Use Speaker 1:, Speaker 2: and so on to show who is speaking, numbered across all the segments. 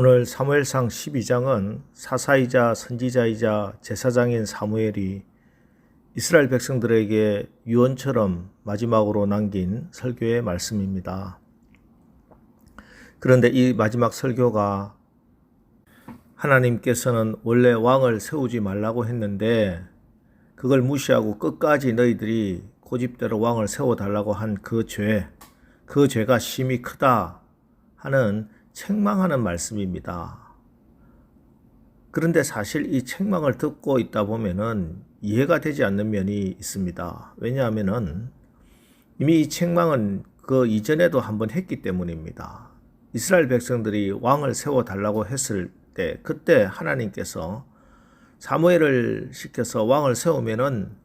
Speaker 1: 오늘 사무엘상 12장은 사사이자 선지자이자 제사장인 사무엘이 이스라엘 백성들에게 유언처럼 마지막으로 남긴 설교의 말씀입니다. 그런데 이 마지막 설교가 하나님께서는 원래 왕을 세우지 말라고 했는데 그걸 무시하고 끝까지 너희들이 고집대로 왕을 세워달라고 한 그 죄가 심히 크다 하는 책망하는 말씀입니다. 그런데 사실 이 책망을 듣고 있다 보면은 이해가 되지 않는 면이 있습니다. 왜냐하면은 이미 이 책망은 그 이전에도 한번 했기 때문입니다. 이스라엘 백성들이 왕을 세워달라고 했을 때 그때 하나님께서 사무엘을 시켜서 왕을 세우면은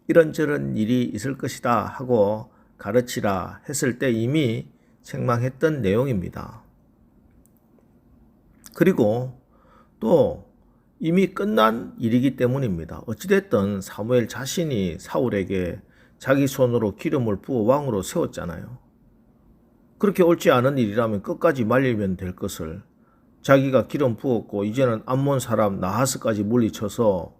Speaker 1: 이런저런 일이 있을 것이다 하고 가르치라 했을 때 이미 책망했던 내용입니다. 그리고 또 이미 끝난 일이기 때문입니다. 어찌됐든 사무엘 자신이 사울에게 자기 손으로 기름을 부어 왕으로 세웠잖아요. 그렇게 옳지 않은 일이라면 끝까지 말리면 될 것을 자기가 기름 부었고 이제는 암몬 사람 나하스까지 물리쳐서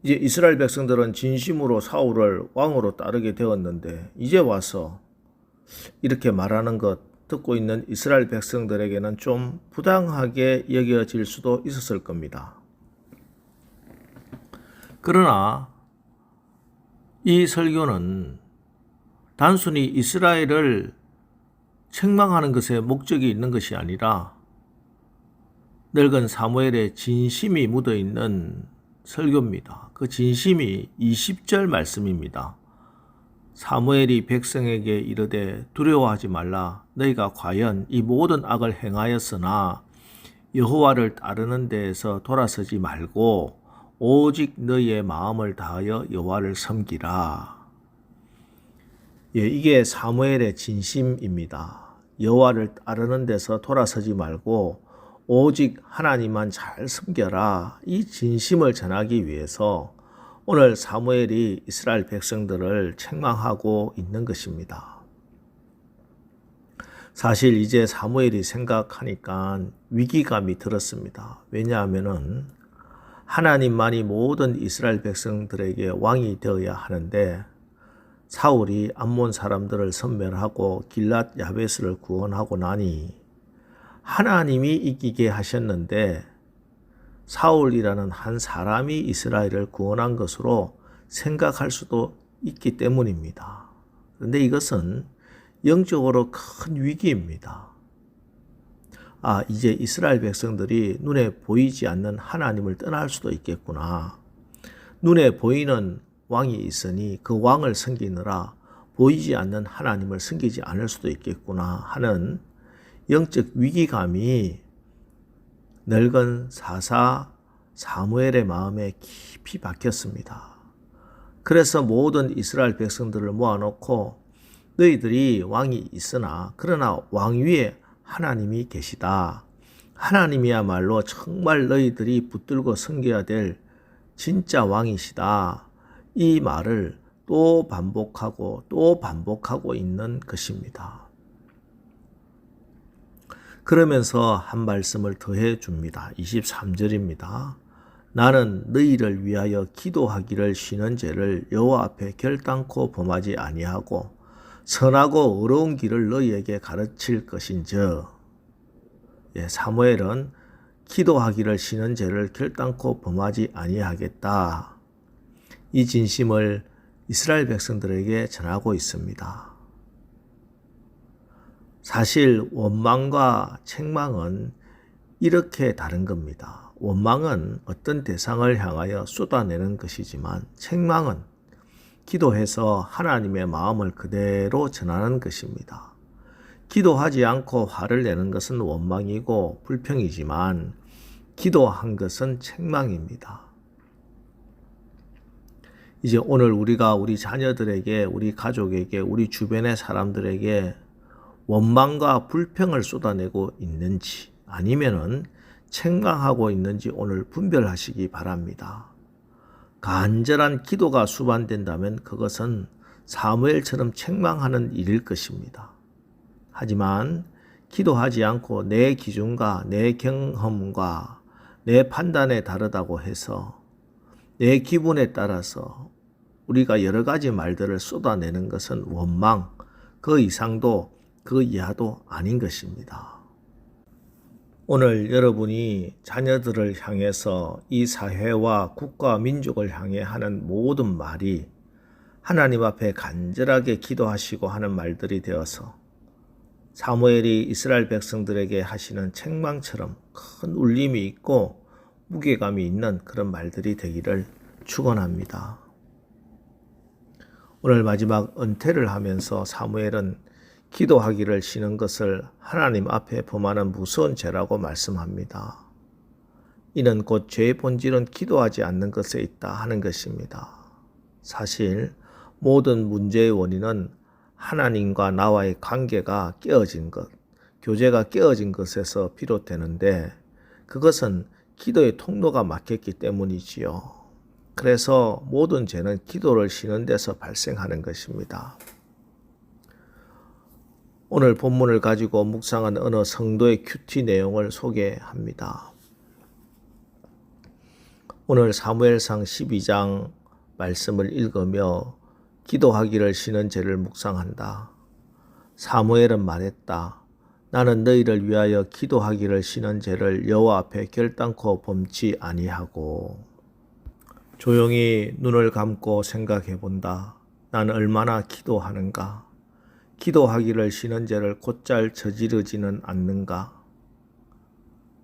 Speaker 1: 이제 이스라엘 백성들은 진심으로 사울을 왕으로 따르게 되었는데 이제 와서 이렇게 말하는 것 듣고 있는 이스라엘 백성들에게는 좀 부당하게 여겨질 수도 있었을 겁니다. 그러나 이 설교는 단순히 이스라엘을 책망하는 것에 목적이 있는 것이 아니라 늙은 사무엘의 진심이 묻어있는 설교입니다. 그 진심이 20절 말씀입니다. 사무엘이 백성에게 이르되 두려워하지 말라. 너희가 과연 이 모든 악을 행하였으나 여호와를 따르는 데에서 돌아서지 말고 오직 너희의 마음을 다하여 여호와를 섬기라. 이게 사무엘의 진심입니다. 여호와를 따르는 데서 돌아서지 말고 오직 하나님만 잘 섬겨라. 이 진심을 전하기 위해서 오늘 사무엘이 이스라엘 백성들을 책망하고 있는 것입니다. 사실 이제 사무엘이 생각하니까 위기감이 들었습니다. 왜냐하면은 하나님만이 모든 이스라엘 백성들에게 왕이 되어야 하는데 사울이 암몬 사람들을 섬멸하고 길랏 야베스를 구원하고 나니 하나님이 이기게 하셨는데 사울이라는 한 사람이 이스라엘을 구원한 것으로 생각할 수도 있기 때문입니다. 그런데 이것은 영적으로 큰 위기입니다. 이제 이스라엘 백성들이 눈에 보이지 않는 하나님을 떠날 수도 있겠구나. 눈에 보이는 왕이 있으니 그 왕을 섬기느라 보이지 않는 하나님을 섬기지 않을 수도 있겠구나 하는 영적 위기감이 늙은 사사 사무엘의 마음에 깊이 박혔습니다. 그래서 모든 이스라엘 백성들을 모아놓고 너희들이 왕이 있으나 그러나 왕 위에 하나님이 계시다. 하나님이야말로 정말 너희들이 붙들고 섬겨야 될 진짜 왕이시다. 이 말을 또 반복하고 있는 것입니다. 그러면서 한 말씀을 더해 줍니다. 23절입니다. 나는 너희를 위하여 기도하기를 쉬는 죄를 여호와 앞에 결단코 범하지 아니하고 선하고 어려운 길을 너희에게 가르칠 것인즉. 사무엘은 기도하기를 쉬는 죄를 결단코 범하지 아니하겠다. 이 진심을 이스라엘 백성들에게 전하고 있습니다. 사실 원망과 책망은 이렇게 다른 겁니다. 원망은 어떤 대상을 향하여 쏟아내는 것이지만 책망은 기도해서 하나님의 마음을 그대로 전하는 것입니다. 기도하지 않고 화를 내는 것은 원망이고 불평이지만 기도한 것은 책망입니다. 이제 오늘 우리가 우리 자녀들에게, 우리 가족에게, 우리 주변의 사람들에게 원망과 불평을 쏟아내고 있는지 아니면은 책망하고 있는지 오늘 분별하시기 바랍니다. 간절한 기도가 수반된다면 그것은 사무엘처럼 책망하는 일일 것입니다. 하지만 기도하지 않고 내 기준과 내 경험과 내 판단에 다르다고 해서 내 기분에 따라서 우리가 여러 가지 말들을 쏟아내는 것은 원망, 그 이상도 그 이하도 아닌 것입니다. 오늘 여러분이 자녀들을 향해서 이 사회와 국가, 민족을 향해 하는 모든 말이 하나님 앞에 간절하게 기도하시고 하는 말들이 되어서 사무엘이 이스라엘 백성들에게 하시는 책망처럼 큰 울림이 있고 무게감이 있는 그런 말들이 되기를 축원합니다. 오늘 마지막 은퇴를 하면서 사무엘은 기도하기를 쉬는 것을 하나님 앞에 범하는 무서운 죄라고 말씀합니다. 이는 곧 죄의 본질은 기도하지 않는 것에 있다 하는 것입니다. 사실 모든 문제의 원인은 하나님과 나와의 관계가 깨어진 것, 교제가 깨어진 것에서 비롯되는데 그것은 기도의 통로가 막혔기 때문이지요. 그래서 모든 죄는 기도를 쉬는 데서 발생하는 것입니다. 오늘 본문을 가지고 묵상한 어느 성도의 큐티 내용을 소개합니다. 오늘 사무엘상 12장 말씀을 읽으며 기도하기를 쉬는 죄를 묵상한다. 사무엘은 말했다. 나는 너희를 위하여 기도하기를 쉬는 죄를 여호와 앞에 결단코 범치 아니하고. 조용히 눈을 감고 생각해 본다. 나는 얼마나 기도하는가? 기도하기를 쉬는 죄를 곧잘 저지르지는 않는가?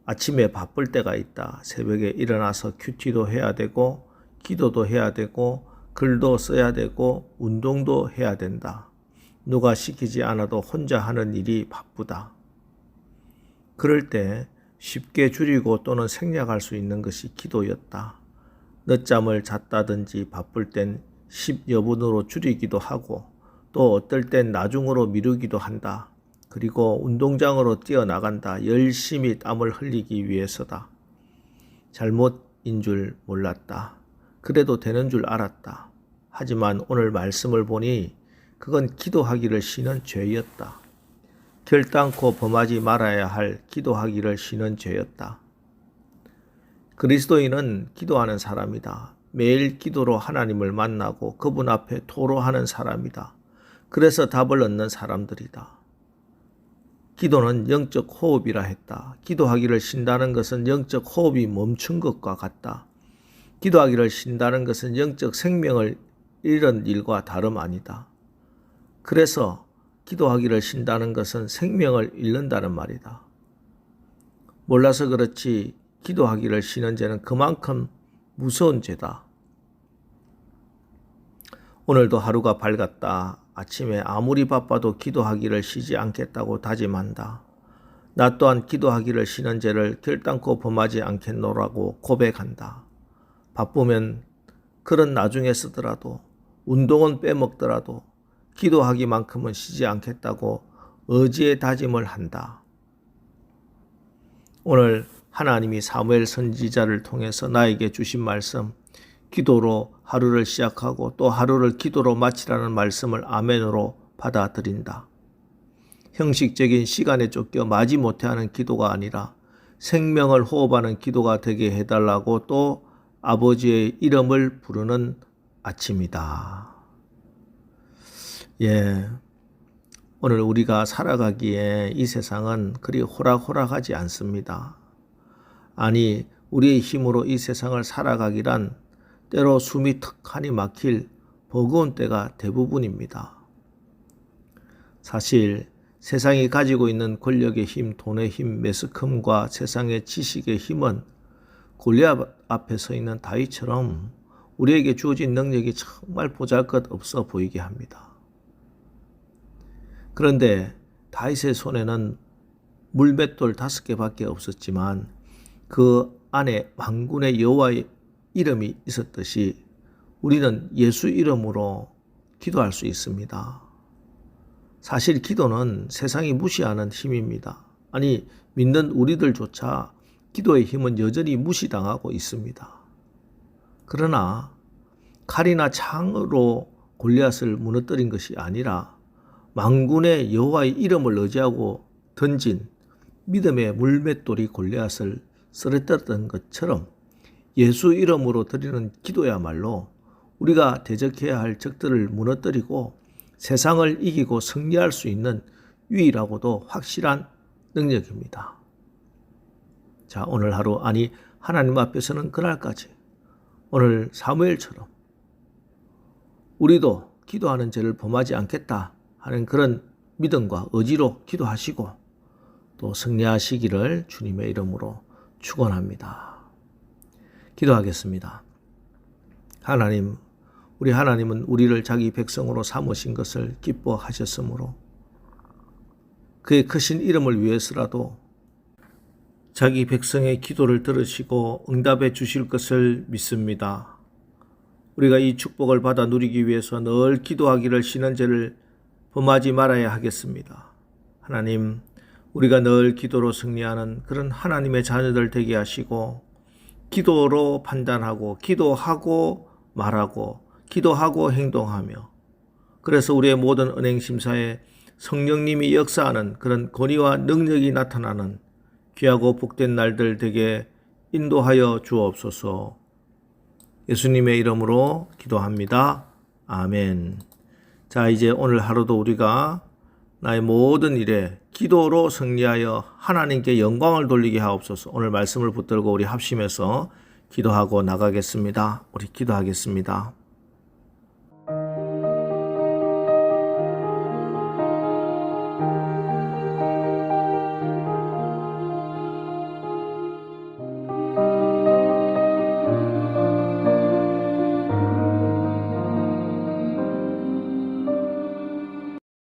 Speaker 1: 아침에 바쁠 때가 있다. 새벽에 일어나서 큐티도 해야 되고 기도도 해야 되고 글도 써야 되고 운동도 해야 된다. 누가 시키지 않아도 혼자 하는 일이 바쁘다. 그럴 때 쉽게 줄이고 또는 생략할 수 있는 것이 기도였다. 늦잠을 잤다든지 바쁠 땐 10여 분으로 줄이기도 하고 또 어떨 땐 나중으로 미루기도 한다. 그리고 운동장으로 뛰어나간다. 열심히 땀을 흘리기 위해서다. 잘못인 줄 몰랐다. 그래도 되는 줄 알았다. 하지만 오늘 말씀을 보니 그건 기도하기를 쉬는 죄였다. 결단코 범하지 말아야 할 기도하기를 쉬는 죄였다. 그리스도인은 기도하는 사람이다. 매일 기도로 하나님을 만나고 그분 앞에 토로하는 사람이다. 그래서 답을 얻는 사람들이다. 기도는 영적 호흡이라 했다. 기도하기를 쉰다는 것은 영적 호흡이 멈춘 것과 같다. 기도하기를 쉰다는 것은 영적 생명을 잃은 일과 다름 아니다. 그래서 기도하기를 쉰다는 것은 생명을 잃는다는 말이다. 몰라서 그렇지 기도하기를 쉬는 죄는 그만큼 무서운 죄다. 오늘도 하루가 밝았다. 아침에 아무리 바빠도 기도하기를 쉬지 않겠다고 다짐한다. 나 또한 기도하기를 쉬는 죄를 결단코 범하지 않겠노라고 고백한다. 바쁘면 글은 나중에 쓰더라도 운동은 빼먹더라도 기도하기만큼은 쉬지 않겠다고 의지의 다짐을 한다. 오늘 하나님이 사무엘 선지자를 통해서 나에게 주신 말씀, 기도로 하루를 시작하고 또 하루를 기도로 마치라는 말씀을 아멘으로 받아들인다. 형식적인 시간에 쫓겨 마지 못해하는 기도가 아니라 생명을 호흡하는 기도가 되게 해달라고 또 아버지의 이름을 부르는 아침이다. 오늘 우리가 살아가기에 이 세상은 그리 호락호락하지 않습니다. 아니, 우리의 힘으로 이 세상을 살아가기란 때로 숨이 턱하니 막힐 버거운 때가 대부분입니다. 사실 세상이 가지고 있는 권력의 힘, 돈의 힘, 매스컴과 세상의 지식의 힘은 골리앗 앞에 서 있는 다윗처럼 우리에게 주어진 능력이 정말 보잘것없어 보이게 합니다. 그런데 다윗의 손에는 물맷돌 5개밖에 없었지만 그 안에 만군의 여호와의 이름이 있었듯이 우리는 예수 이름으로 기도할 수 있습니다. 사실 기도는 세상이 무시하는 힘입니다. 아니, 믿는 우리들조차 기도의 힘은 여전히 무시당하고 있습니다. 그러나 칼이나 창으로 골리앗을 무너뜨린 것이 아니라 만군의 여호와의 이름을 의지하고 던진 믿음의 물맷돌이 골리앗을 쓰러뜨렸던 것처럼 예수 이름으로 드리는 기도야말로 우리가 대적해야 할 적들을 무너뜨리고 세상을 이기고 승리할 수 있는 유일하고도 확실한 능력입니다. 자, 오늘 하루, 아니 하나님 앞에서는 그날까지 오늘 사무엘처럼 우리도 기도하는 죄를 범하지 않겠다 하는 그런 믿음과 의지로 기도하시고 또 승리하시기를 주님의 이름으로 축원합니다. 기도하겠습니다. 하나님, 우리 하나님은 우리를 자기 백성으로 삼으신 것을 기뻐하셨으므로 그의 크신 이름을 위해서라도 자기 백성의 기도를 들으시고 응답해 주실 것을 믿습니다. 우리가 이 축복을 받아 누리기 위해서 늘 기도하기를 신원제를 범하지 말아야 하겠습니다. 하나님, 우리가 늘 기도로 승리하는 그런 하나님의 자녀들 되게 하시고 기도로 판단하고 기도하고 말하고 기도하고 행동하며 그래서 우리의 모든 은행심사에 성령님이 역사하는 그런 권위와 능력이 나타나는 귀하고 복된 날들 되게 인도하여 주옵소서. 예수님의 이름으로 기도합니다. 아멘. 자, 이제 오늘 하루도 우리가 나의 모든 일에 기도로 승리하여 하나님께 영광을 돌리게 하옵소서. 오늘 말씀을 붙들고 우리 합심해서 기도하고 나가겠습니다. 우리 기도하겠습니다.